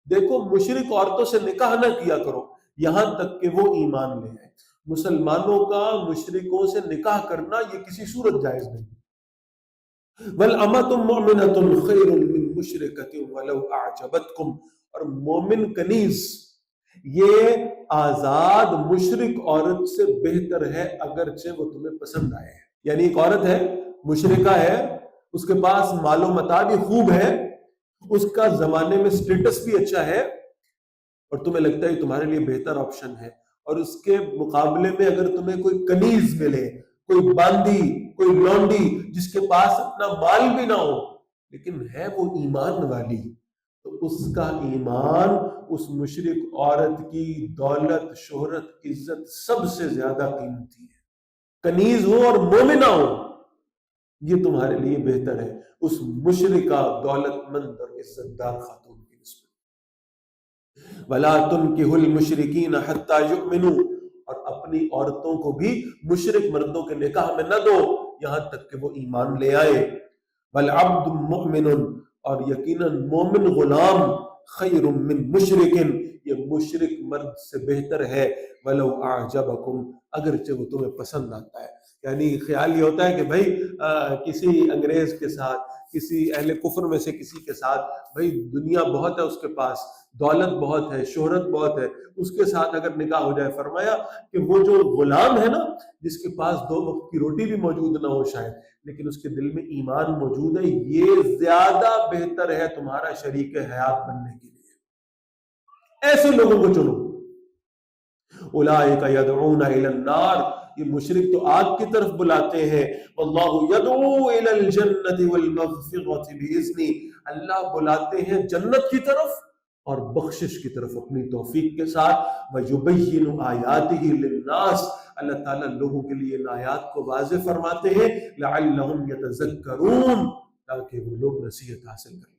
دیکھو مشرک عورتوں سے نکاح نہ کیا کرو یہاں تک کہ وہ ایمان لے آئے. مسلمانوں کا مشرکوں سے نکاح کرنا یہ کسی صورت جائز نہیں. وَالْأَمَةُ مُؤْمِنَةٌ خَيْرٌ مِّن مُشْرِكَةٍ وَلَوْ أَعْجَبَتْكُمْ. اور مومن کنیز یہ آزاد مشرک عورت سے بہتر ہے اگرچہ وہ تمہیں پسند آئے. یعنی ایک عورت ہے مشرکہ ہے, اس کے پاس مال و متاع بھی خوب ہے, اس کا زمانے میں سٹیٹس بھی اچھا ہے, اور تمہیں لگتا ہے تمہارے لیے بہتر آپشن ہے, اور اس کے مقابلے میں اگر تمہیں کوئی کنیز ملے, کوئی باندی, کوئی لونڈی جس کے پاس اپنا مال بھی نہ ہو لیکن ہے وہ ایمان والی, تو اس کا ایمان اس مشرک عورت کی دولت, شہرت, عزت سب سے زیادہ قیمتی ہے. کنیز ہو اور مومنہ ہو یہ تمہارے لیے بہتر ہے اس مشرکہ دولت مند اور عزت دار خاتون کی نسبت. وَلَا تُنْكِحُوا الْمُشْرِكِينَ حَتَّى يُؤْمِنُوا. اور اپنی عورتوں کو بھی مشرک مردوں کے نکاح میں نہ دو یہاں تک کہ وہ ایمان لے آئے. وَالْعَبْدُ مُؤْمِنٌ. اور یقیناً مومن غلام خیر من مشرکن, یہ مشرک مرد سے بہتر ہے. وَلَوْ أَعْجَبَكُمْ. اگرچہ وہ تمہیں پسند آتا ہے. یعنی خیال یہ ہوتا ہے کہ بھائی کسی انگریز کے ساتھ, کسی اہل کفر میں سے کسی کے ساتھ, بھائی دنیا بہت ہے اس کے پاس, دولت بہت ہے, شہرت بہت ہے, اس کے ساتھ اگر نکاح ہو جائے, فرمایا کہ وہ جو غلام ہے نا جس کے پاس 2 وقت کی روٹی بھی موجود نہ ہو شاید, لیکن اس کے دل میں ایمان موجود ہے, یہ زیادہ بہتر ہے تمہارا شریک حیات بننے کے لیے. ایسے لوگوں کو چنو. اولئک یدعون الی النار. یہ مشرک تو آگ کی طرف بلاتے ہیں. واللہ یدعو الی الجنۃ والمغفرۃ باذنہ. اللہ بلاتے ہیں جنت کی طرف اور بخشش کی طرف اپنی توفیق کے ساتھ. وَيُبَيِّنُ آیَاتِهِ لِلنَّاسِ. اللہ تعالیٰ لوگوں کے لیے ان آیات کو واضح فرماتے ہیں. لَعَلَّهُمْ يَتَذَكَّرُونَ. تاکہ وہ لوگ نصیحت حاصل کریں.